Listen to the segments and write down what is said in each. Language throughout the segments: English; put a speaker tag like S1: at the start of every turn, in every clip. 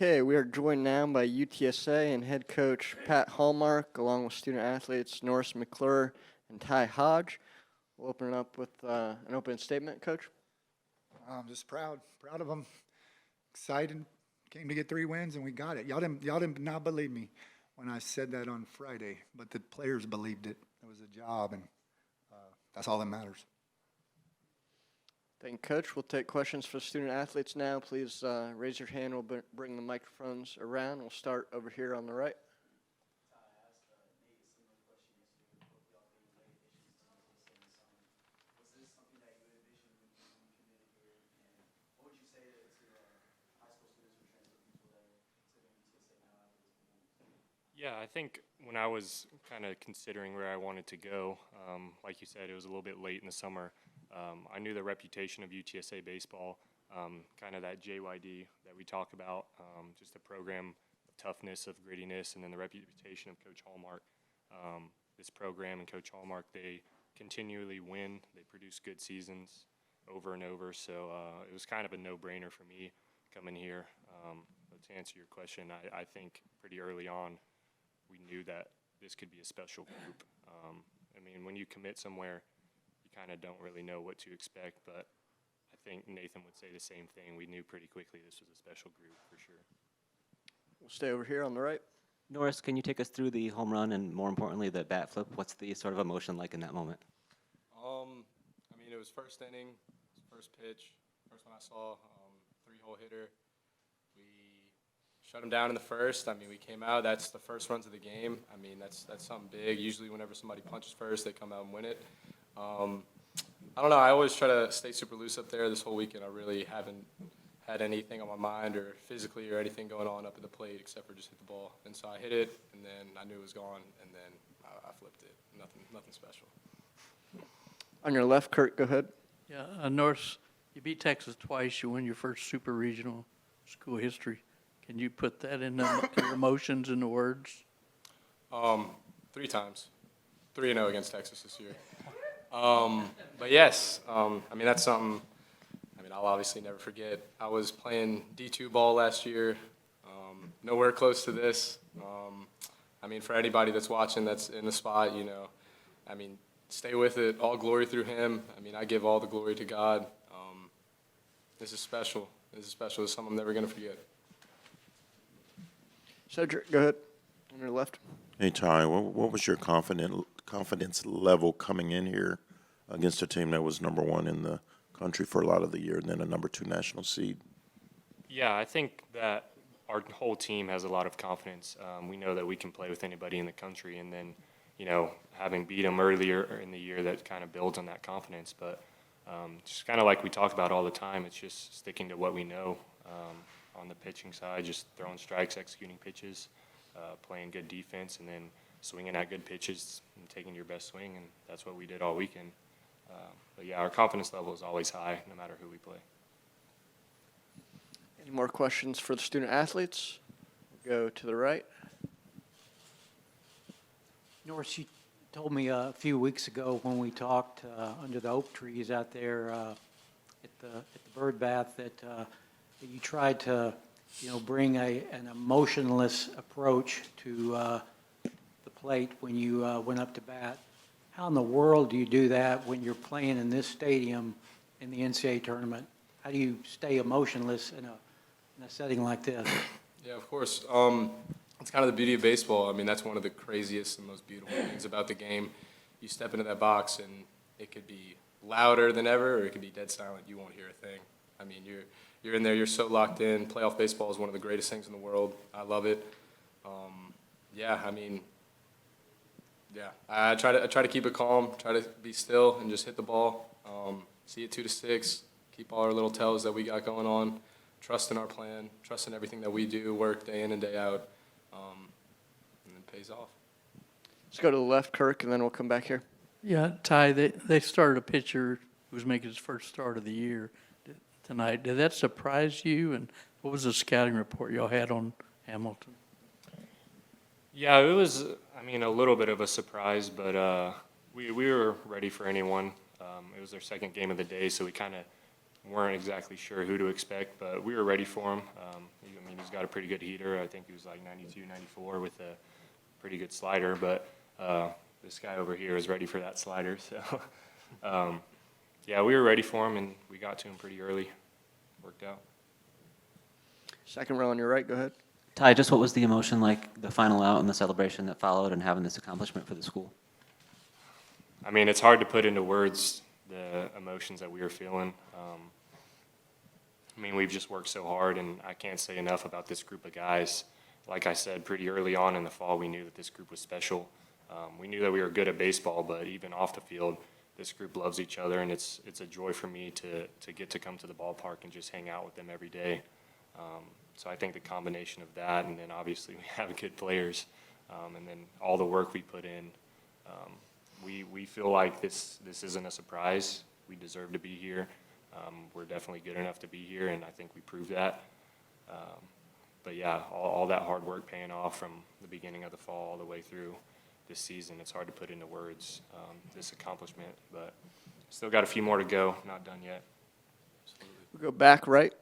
S1: Okay, we are joined now by UTSA and head coach Pat Hallmark, along with student athletes Norris, McClure, and Hodge. We'll open it up with an opening statement, Coach.
S2: I'm just proud of them. Excited. Came to get 3 wins and we got it. Y'all didn't not believe me when I said that on Friday, but the players believed it. It was a job, and that's all that matters.
S1: Thank you, Coach. We'll take questions for student athletes now. Please raise your hand. We'll bring the microphones around. We'll start over here on the right.
S3: Yeah, I think when I was kind of considering where I wanted to go, like you said, it was a little bit late in the summer. I knew the reputation of UTSA baseball, kind of that JYD that we talk about, just the program of toughness, of grittiness, and then the reputation of Coach Hallmark. This program and Coach Hallmark, they continually win. They produce good seasons over and over, so it was kind of a no-brainer for me coming here. But to answer your question, I think pretty early on, we knew that this could be a special group. I mean, when you commit somewhere, you kind of don't really know what to expect, but I think Nathan would say the same thing. We knew pretty quickly this was a special group for sure.
S1: We'll stay over here on the right.
S4: Norris, can you take us through the home run and, more importantly, the bat flip? What's the sort of emotion like in that moment?
S5: I mean, it was first inning, first pitch, first one I saw, 3-hole hitter. We shut him down in the first. I mean, we came out. That's the first runs of the game. I mean, that's something big. Usually whenever somebody punches first, they come out and win it. I don't know. I always try to stay super loose up there. This whole weekend, I really haven't had anything on my mind or physically or anything going on up at the plate except for just hit the ball. And so I hit it, and then I knew it was gone, and then I flipped it. Nothing special.
S1: On your left, Kurt, go ahead.
S6: Yeah, Norris, you beat Texas twice. You won your first super regional school history. Can you put that in your emotions and the words?
S5: 3 times. 3-0 against Texas this year. But yes, I mean, that's something, I mean, I'll obviously never forget. I was playing D2 ball last year, nowhere close to this. I mean, for anybody that's watching that's in the spot, you know, I mean, stay with it. All glory through him. I mean, I give all the glory to God. This is special. This is special. It's something I'm never going to forget.
S1: Cedric, go ahead. On your left.
S7: Hey, Ty, what was your confidence level coming in here against a team that was number 1 in the country for a lot of the year and then a number 2 national seed?
S3: Yeah, I think that our whole team has a lot of confidence. We know that we can play with anybody in the country, and then, you know, having beat them earlier in the year, that kind of builds on that confidence. But just kind of like we talk about all the time, it's just sticking to what we know on the pitching side, just throwing strikes, executing pitches, playing good defense, and then swinging at good pitches and taking your best swing, and that's what we did all weekend. But yeah, our confidence level is always high, no matter who we play.
S1: Any more questions for the student athletes? We'll go to the right.
S8: Norris, you told me a few weeks ago when we talked under the oak trees out there at the bird bath that you tried to, you know, bring an emotionless approach to the plate when you went up to bat. How in the world do you do that when you're playing in this stadium in the NCAA tournament? How do you stay emotionless in a setting like this?
S5: Yeah, of course. It's kind of the beauty of baseball. I mean, that's one of the craziest and most beautiful things about the game. You step into that box, and it could be louder than ever, or it could be dead silent. You won't hear a thing. I mean, you're in there. You're so locked in. Playoff baseball is one of the greatest things in the world. I love it. Yeah, I mean, yeah. I try to keep it calm. Try to be still and just hit the ball. See it 2-6. Keep all our little tells that we got going on. Trust in our plan. Trust in everything that we do. Work day in and day out. And it pays off.
S1: Let's go to the left, Kirk, and then we'll come back here.
S6: Yeah, Ty, they started a pitcher who was making his first start of the year tonight. Did that surprise you? And what was the scouting report y'all had on Hamilton?
S3: Yeah, it was, I mean, a little bit of a surprise, but we were ready for anyone. It was their second game of the day, so we kind of weren't exactly sure who to expect, but we were ready for him. I mean, he's got a pretty good heater. I think he was like 92, 94 with a pretty good slider, but this guy over here is ready for that slider. So, yeah, we were ready for him, and we got to him pretty early. Worked out.
S1: Second row on your right, go ahead.
S4: Ty, just what was the emotion like, the final out and the celebration that followed and having this accomplishment for the school?
S3: I mean, it's hard to put into words the emotions that we were feeling. I mean, we've just worked so hard, and I can't say enough about this group of guys. Like I said, pretty early on in the fall, we knew that this group was special. We knew that we were good at baseball, but even off the field, this group loves each other, and it's a joy for me to get to come to the ballpark and just hang out with them every day. So I think the combination of that, and then obviously we have good players, and then all the work we put in, we feel like this isn't a surprise. We deserve to be here. We're definitely good enough to be here, and I think we proved that. But yeah, all that hard work paying off from the beginning of the fall all the way through this season. It's hard to put into words, this accomplishment, but still got a few more to go. Not done yet.
S1: We'll go back right.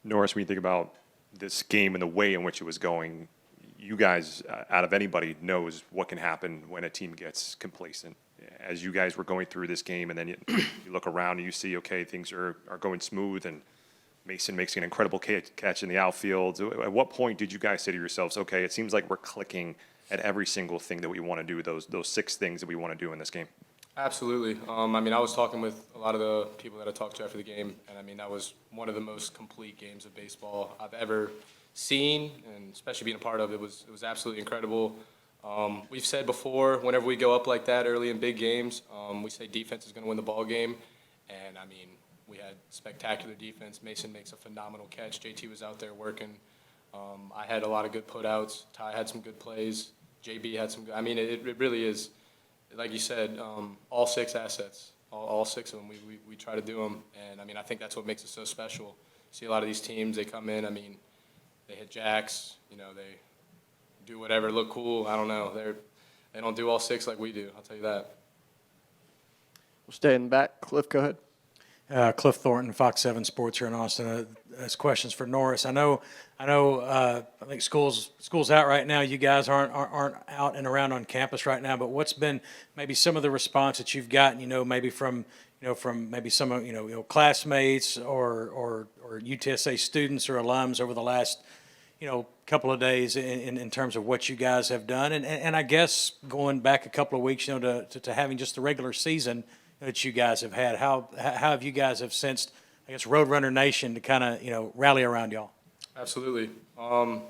S9: Norris, when you think about this game and the way in which it was going, you guys, out of anybody, knows what can happen when a team gets complacent. As you guys were going through this game, and then you look around and you see, okay, things are going smooth, and Mason makes an incredible catch in the outfield. At what point did you guys say to yourselves, okay, it seems like we're clicking at every single thing that we want to do, those 6 things that we want to do in this game?
S5: Absolutely. I mean, I was talking with a lot of the people that I talked to after the game, and I mean, that was one of the most complete games of baseball I've ever seen, and especially being a part of it was absolutely incredible. We've said before, whenever we go up like that early in big games, we say defense is going to win the ball game, and I mean, we had spectacular defense. Mason makes a phenomenal catch. JT was out there working. I had a lot of good putouts. Ty had some good plays. JB had some good. I mean, it really is, like you said, all 6 assets, all 6 of them. We try to do them, and I mean, I think that's what makes it so special. See a lot of these teams, they come in. I mean, they hit jacks. You know, they do whatever, look cool. I don't know. They don't do all 6 like we do. I'll tell you that.
S1: We'll stay in the back. Cliff, go ahead.
S10: Cliff Thornton, Fox 7 Sports here in Austin. As questions for Norris. I think school's out right now. You guys aren't out and around on campus right now. But what's been maybe some of the response that you've gotten? Maybe from maybe some of classmates or UTSA students or alums over the last couple of days in terms of what you guys have done. And I guess going back a couple of weeks, to having just the regular season that you guys have had. How have you guys have sensed, I guess, Roadrunner Nation to kind of, rally around y'all?
S5: Absolutely. I mean,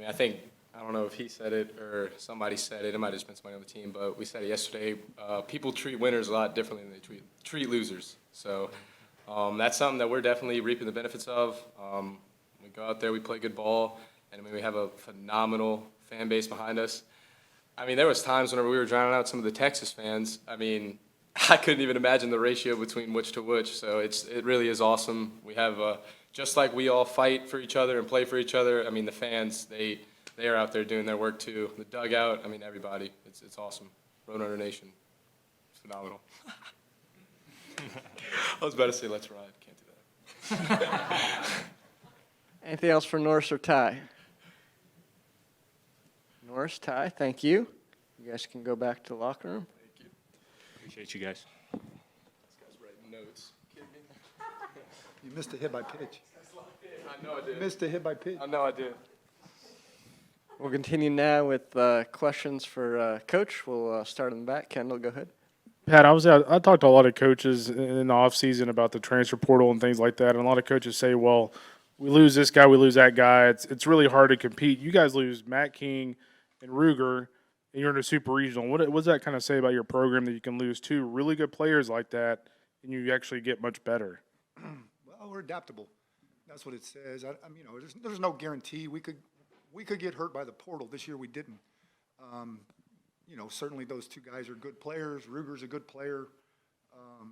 S5: I think, I don't know if he said it or somebody said it. It might have just been somebody on the team, but we said it yesterday. People treat winners a lot differently than they treat losers. So that's something that we're definitely reaping the benefits of. We go out there, we play good ball, and I mean, we have a phenomenal fan base behind us. I mean, there was times whenever we were drowning out some of the Texas fans. I mean, I couldn't even imagine the ratio between which to which. So it really is awesome. We have just like we all fight for each other and play for each other. I mean, the fans they are out there doing their work too. The dugout. I mean, everybody. It's awesome. Roadrunner Nation. It's phenomenal. I was about to say let's ride. Can't do that.
S1: Anything else for Norris or Ty? Norris, Ty, thank you. You guys can go back to the locker room.
S3: Appreciate you guys.
S5: This guy's writing notes. Kidding me?
S2: You missed a hit by pitch.
S5: I know I did.
S2: You missed a hit by pitch.
S5: I know I did.
S1: We'll continue now with questions for Coach. We'll start in the back. Kendall, go ahead.
S11: Pat, I talked to a lot of coaches in the offseason about the transfer portal and things like that, and a lot of coaches say, well, we lose this guy, we lose that guy. It's really hard to compete. You guys lose Matt King and Ruger, and you're in a super regional. What does that kind of say about your program that you can lose 2 really good players like that and you actually get much better?
S2: Well, we're adaptable. That's what it says. There's no guarantee. We could get hurt by the portal. This year we didn't. Certainly those 2 guys are good players. Ruger's a good player.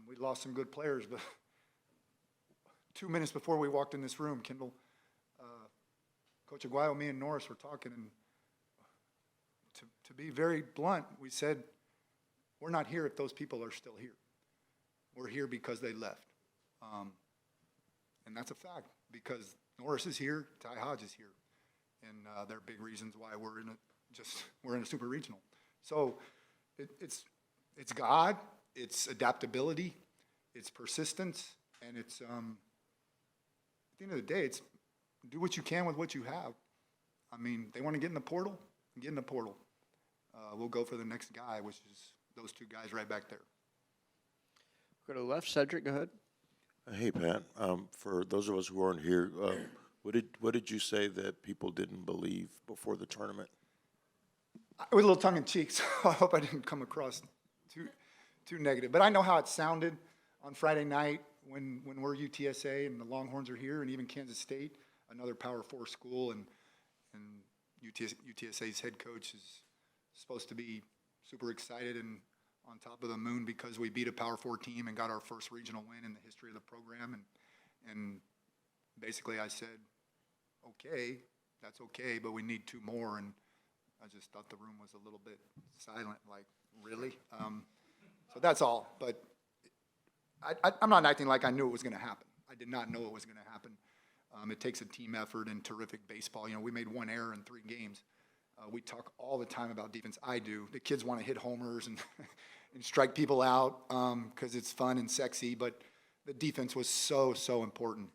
S2: We lost some good players, but 2 minutes before we walked in this room, Kendall, Coach Aguayo, me and Norris were talking, and to be very blunt, we said, we're not here if those people are still here. We're here because they left. And that's a fact, because Norris is here, Ty Hodge is here. And they're big reasons why we're in a super regional. So it's God, it's adaptability, it's persistence, and it's, at the end of the day, it's do what you can with what you have. I mean, they want to get in the portal, get in the portal. We'll go for the next guy, which is those two guys right back there.
S1: Go to the left. Cedric, go ahead.
S7: Hey, Pat, for those of us who aren't here, what did you say that people didn't believe before the tournament?
S2: It was a little tongue-in-cheek, so I hope I didn't come across too negative. But I know how it sounded on Friday night when we're UTSA and the Longhorns are here, and even Kansas State, another Power 4 school, and UTSA's head coach is supposed to be super excited and on top of the moon because we beat a Power 4 team and got our first regional win in the history of the program. And basically I said, okay, that's okay, but we need 2 more. And I just thought the room was a little bit silent, like, really? So that's all. But I'm not acting like I knew it was going to happen. I did not know it was going to happen. It takes a team effort and terrific baseball. You know, we made 1 error in 3 games. We talk all the time about defense. I do. The kids want to hit homers and, and strike people out because it's fun and sexy, but the defense was so important.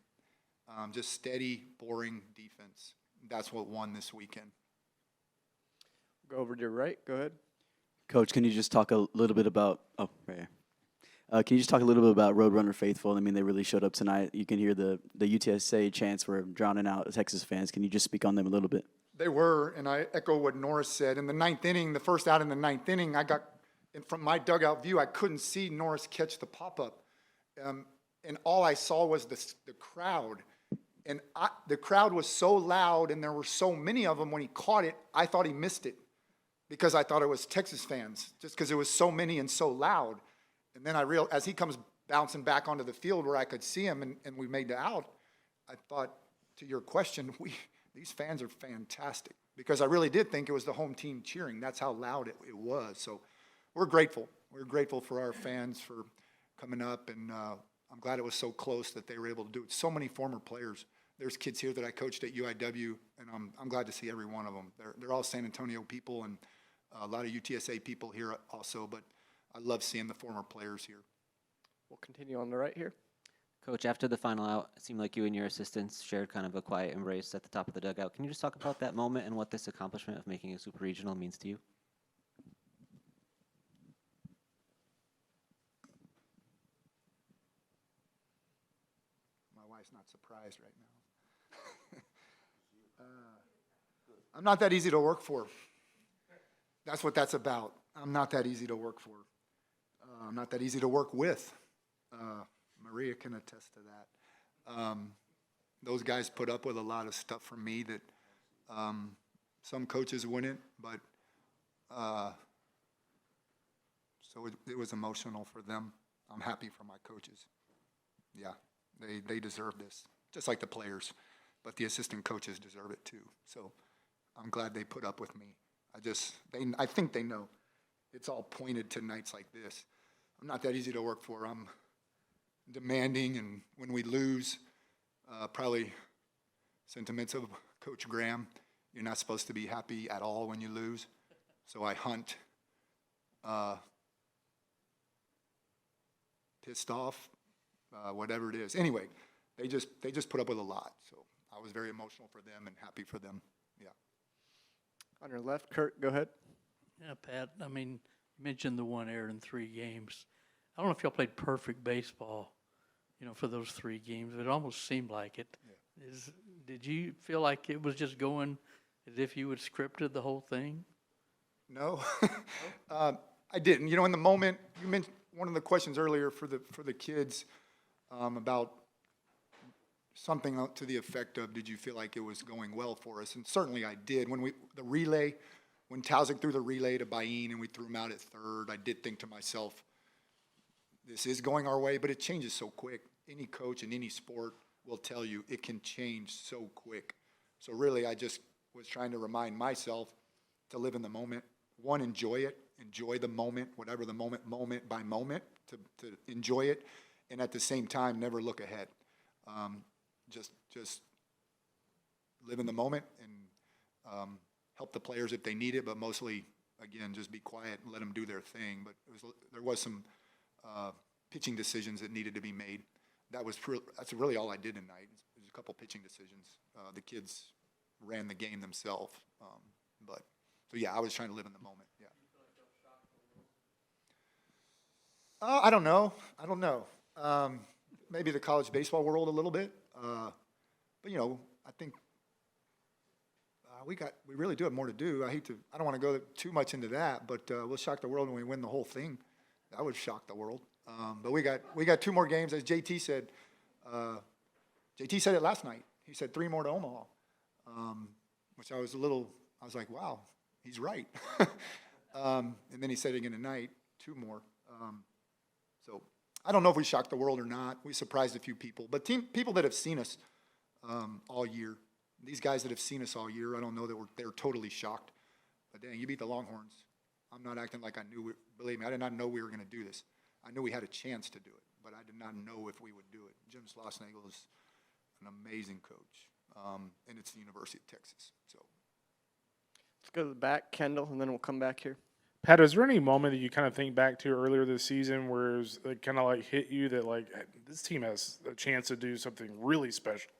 S2: Just steady, boring defense. That's what won this weekend.
S1: Go over to your right. Go ahead.
S12: Coach, can you just talk a little bit about, right here. Can you just talk a little bit about Roadrunner Faithful? I mean, they really showed up tonight. You can hear the UTSA chants were drowning out Texas fans. Can you just speak on them a little bit?
S2: They were, and I echo what Norris said. In the 9th inning, the first out in the 9th inning, from my dugout view, I couldn't see Norris catch the pop-up. And all I saw was the crowd. And the crowd was so loud, and there were so many of them when he caught it, I thought he missed it because I thought it was Texas fans, just because it was so many and so loud. And then I realized, as he comes bouncing back onto the field where I could see him and we made the out, I thought, to your question, these fans are fantastic because I really did think it was the home team cheering. That's how loud it was. So we're grateful. We're grateful for our fans for coming up, and I'm glad it was so close that they were able to do it. So many former players. There's kids here that I coached at UIW, and I'm glad to see every one of them. They're all San Antonio people and a lot of UTSA people here also, but I love seeing the former players here.
S1: We'll continue on the right here.
S4: Coach, after the final out, it seemed like you and your assistants shared kind of a quiet embrace at the top of the dugout. Can you just talk about that moment and what this accomplishment of making a super regional means to you?
S2: My wife's not surprised right now. I'm not that easy to work for. That's what that's about. I'm not that easy to work for. I'm not that easy to work with. Maria can attest to that. Those guys put up with a lot of stuff from me that some coaches wouldn't, but so it was emotional for them. I'm happy for my coaches. Yeah, they deserve this, just like the players, but the assistant coaches deserve it too. So I'm glad they put up with me. I think they know. It's all pointed to nights like this. I'm not that easy to work for. I'm demanding, and when we lose, probably sentiments of Coach Graham, you're not supposed to be happy at all when you lose. So I hunt, pissed off, whatever it is. Anyway, they just put up with a lot. So I was very emotional for them and happy for them. Yeah.
S1: On your left, Kurt, go ahead.
S6: Yeah, Pat, I mean, you mentioned the 1 error in 3 games. I don't know if y'all played perfect baseball, for those 3 games. It almost seemed like it. Yeah. Did you feel like it was just going as if you had scripted the whole thing?
S2: No, I didn't. In the moment, you mentioned one of the questions earlier for the kids about something to the effect of, did you feel like it was going well for us? And certainly I did. When Tauzik threw the relay to Bain and we threw him out at third, I did think to myself, this is going our way, but it changes so quick. Any coach in any sport will tell you it can change so quick. So really, I just was trying to remind myself to live in the moment. One, enjoy it. Enjoy the moment, whatever the moment by moment, to enjoy it. And at the same time, never look ahead. Just live in the moment and help the players if they need it, but mostly, again, just be quiet and let them do their thing. But there was some pitching decisions that needed to be made. That's really all I did tonight. There's a couple pitching decisions. The kids ran the game themselves. So yeah, I was trying to live in the moment. Yeah. I don't know. Maybe the college baseball world a little bit. But you know, I think we really do have more to do. I don't want to go too much into that, but we'll shock the world when we win the whole thing. That would shock the world. But we got 2 more games, as JT said. JT said it last night. He said 3 more to Omaha, which I was like, wow, he's right. And then he said it again tonight, 2 more. So I don't know if we shocked the world or not. We surprised a few people, but people that have seen us all year, these guys that have seen us all year, I don't know that they're totally shocked. But dang, you beat the Longhorns. I'm not acting like I knew. Believe me, I did not know we were going to do this. I knew we had a chance to do it, but I did not know if we would do it. Jim Schlossnagle is an amazing coach, and it's the University of Texas. So
S1: Let's go to the back, Kendall, and then we'll come back here.
S11: Pat, is there any moment that you kind of think back to earlier this season where it was kind of like hit you that like this team has a chance to do something really special?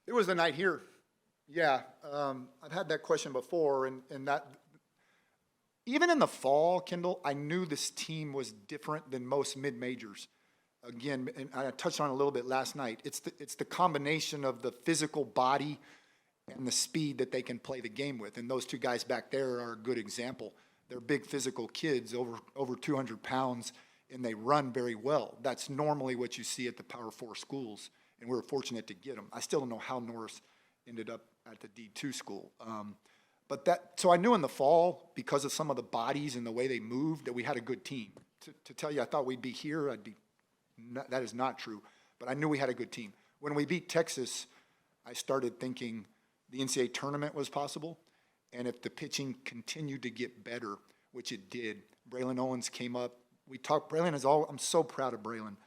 S2: it was the night here. Yeah, I've had that question before, and that even in the fall, Kendall, I knew this team was different than most mid-majors. Again, and I touched on it a little bit last night. It's the combination of the physical body and the speed that they can play the game with. And those 2 guys back there are a good example. They're big physical kids, over 200 pounds, and they run very well. That's normally what you see at the Power 4 schools, and we were fortunate to get them. I still don't know how Norris ended up at the D2 school. So I knew in the fall, because of some of the bodies and the way they moved, that we had a good team. To tell you I thought we'd be here, that is not true. But I knew we had a good team. When we beat Texas, I started thinking the NCAA tournament was possible. And if the pitching continued to get better, which it did, Braylon Owens came up. I'm so proud of Braylon.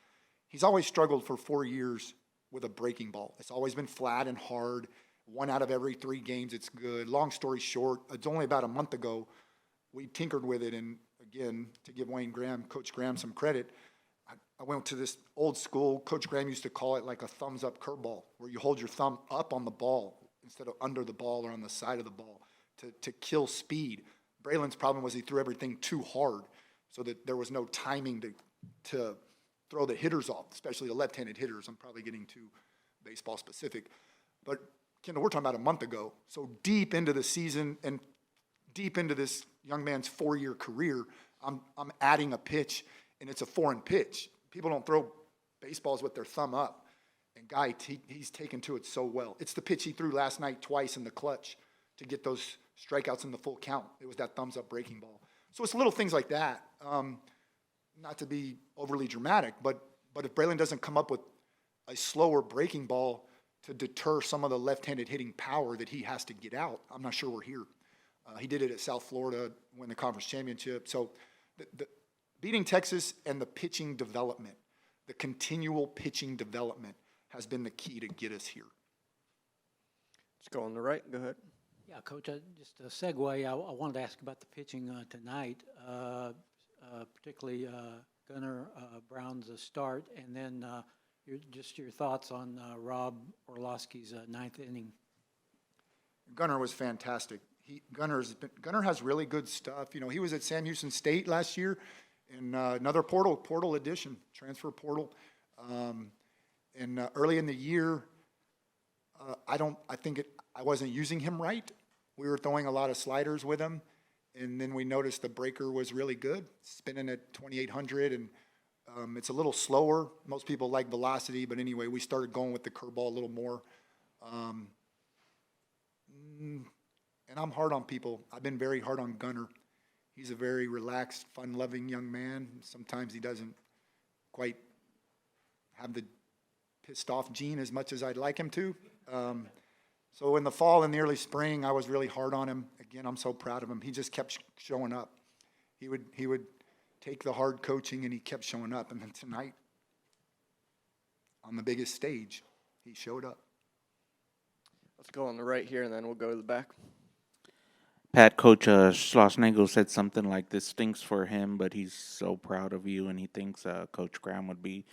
S2: He's always struggled for 4 years with a breaking ball. It's always been flat and hard. 1 out of every 3 games, it's good. Long story short, it's only about a month ago we tinkered with it. And again, to give Coach Graham some credit, I went to this old school, Coach Graham used to call it like a thumbs up curveball, where you hold your thumb up on the ball instead of under the ball or on the side of the ball to kill speed. Braylon's problem was he threw everything too hard so that there was no timing to throw the hitters off, especially the left-handed hitters. I'm probably getting too baseball specific. But Kendall, we're talking about a month ago. So deep into the season and deep into this young man's 4-year career, I'm adding a pitch, and it's a foreign pitch. People don't throw baseballs with their thumb up. And Guy, he's taken to it so well. It's the pitch he threw last night twice in the clutch to get those strikeouts in the full count. It was that thumbs up breaking ball. So it's little things like that. Not to be overly dramatic, but if Braylon doesn't come up with a slower breaking ball to deter some of the left-handed hitting power that he has to get out, I'm not sure we're here. He did it at South Florida, win the conference championship. So the beating Texas and the pitching development, the continual pitching development has been the key to get us here.
S1: Let's go on the right. Go ahead.
S8: Yeah, Coach, just a segue, I wanted to ask about the pitching tonight, particularly Gunnar Brown's start, and then your thoughts on Rob Orlowski's 9th inning.
S2: Gunnar was fantastic. Gunnar has really good stuff. You know, he was at Sam Houston State last year, and another portal addition, transfer portal. And early in the year, I wasn't using him right. We were throwing a lot of sliders with him, and then we noticed the breaker was really good, spinning at 2,800, and it's a little slower. Most people like velocity, but anyway, we started going with the curveball a little more. And I'm hard on people. I've been very hard on Gunnar. He's a very relaxed, fun-loving young man. Sometimes he doesn't quite have the pissed-off gene as much as I'd like him to. So in the fall and the early spring, I was really hard on him. Again, I'm so proud of him. He just kept showing up. He would take the hard coaching, and he kept showing up. And then tonight, on the biggest stage, he showed up.
S1: Let's go on the right here, and then we'll go to the back.
S13: Pat, Coach Schlossnagle said something like this stinks for him, but he's so proud of you, and he thinks Coach Graham would be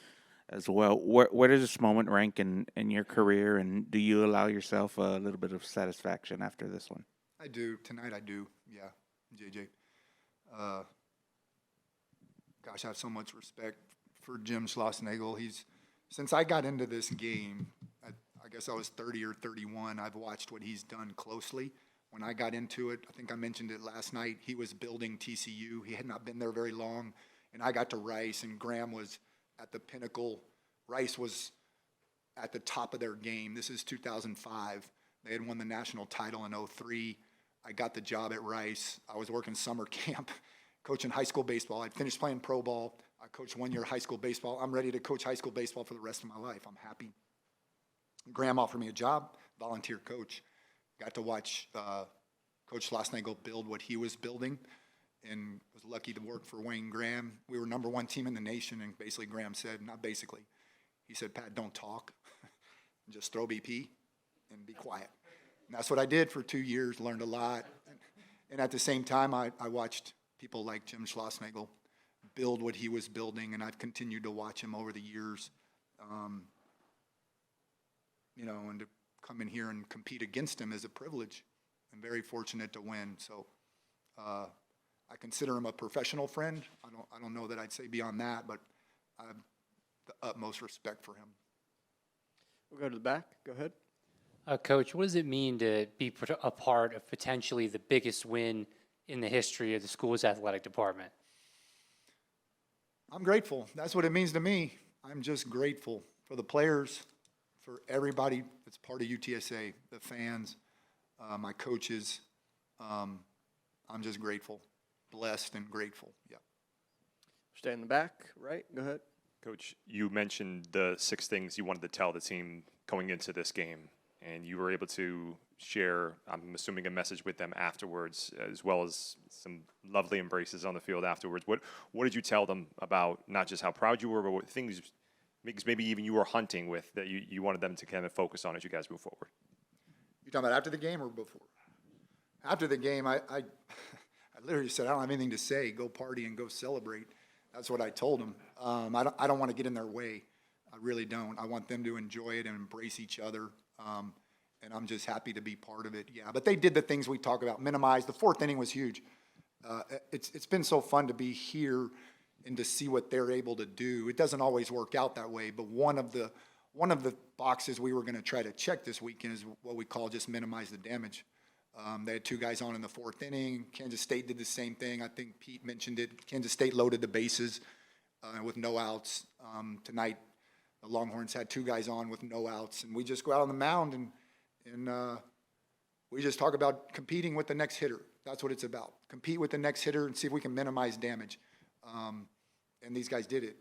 S13: as well. Where does this moment rank in your career, and do you allow yourself a little bit of satisfaction after this one?
S2: I do. Tonight I do. Yeah, JJ. Gosh, I have so much respect for Jim Schlossnagle. Since I got into this game, I guess I was 30 or 31, I've watched what he's done closely. When I got into it, I think I mentioned it last night, he was building TCU. He had not been there very long, and I got to Rice, and Graham was at the pinnacle. Rice was at the top of their game. This is 2005. They had won the national title in 03. I got the job at Rice. I was working summer camp, coaching high school baseball. I'd finished playing pro ball. I coached 1 year high school baseball. I'm ready to coach high school baseball for the rest of my life. I'm happy. Graham offered me a job, volunteer coach. Got to watch Coach Schlossnagle build what he was building, and was lucky to work for Wayne Graham. We were #1 team in the nation, and basically Graham said, not basically, he said, Pat, don't talk. Just throw BP and be quiet. And that's what I did for 2 years, learned a lot. And at the same time, I watched people like Jim Schlossnagle build what he was building, and I've continued to watch him over the years. And to come in here and compete against him is a privilege. I'm very fortunate to win. So I consider him a professional friend. I don't know that I'd say beyond that, but I have the utmost respect for him.
S1: We'll go to the back. Go ahead.
S14: Coach, what does it mean to be a part of potentially the biggest win in the history of the school's athletic department?
S2: I'm grateful. That's what it means to me. I'm just grateful for the players, for everybody that's part of UTSA, the fans, my coaches. I'm just grateful, blessed and grateful. Yeah.
S1: Stay in the back, right? Go ahead.
S9: Coach, you mentioned the 6 things you wanted to tell the team going into this game, and you were able to share, I'm assuming, a message with them afterwards, as well as some lovely embraces on the field afterwards. What did you tell them about not just how proud you were, but what things maybe even you were hunting with that you wanted them to kind of focus on as you guys move forward?
S2: You talking about after the game or before? After the game, I literally said, I don't have anything to say. Go party and go celebrate. That's what I told them. I don't want to get in their way. I really don't. I want them to enjoy it and embrace each other. And I'm just happy to be part of it. Yeah, but they did the things we talk about, minimize. The 4th inning was huge. It's been so fun to be here and to see what they're able to do. It doesn't always work out that way, but one of the boxes we were going to try to check this weekend is what we call just minimize the damage. They had 2 guys on in the 4th inning. Kansas State did the same thing. I think Pete mentioned it. Kansas State loaded the bases with no outs. Tonight, the Longhorns had 2 guys on with no outs, and we just go out on the mound and we just talk about competing with the next hitter. That's what it's about. Compete with the next hitter and see if we can minimize damage. And these guys did it.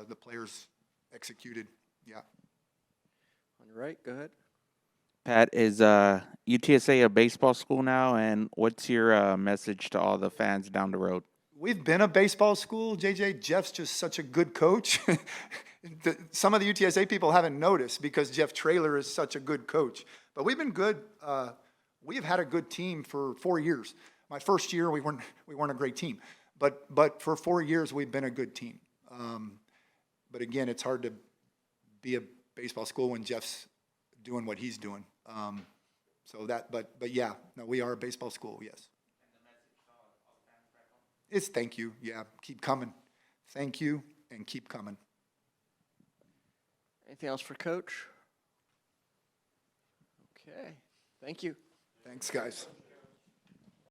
S2: The players executed. Yeah.
S1: On your right, go ahead.
S13: Pat, is UTSA a baseball school now, and what's your message to all the fans down the road?
S2: We've been a baseball school, JJ. Jeff's just such a good coach. Some of the UTSA people haven't noticed because Jeff Traylor is such a good coach. But we've been good. We've had a good team for 4 years. My first year, we weren't a great team. But for 4 years, we've been a good team. But again, it's hard to be a baseball school when Jeff's doing what he's doing. But yeah, no, we are a baseball school, yes. It's thank you. Yeah, keep coming. Thank you, and keep coming.
S1: Anything else for Coach? Okay. Thank you.
S2: Thanks, guys.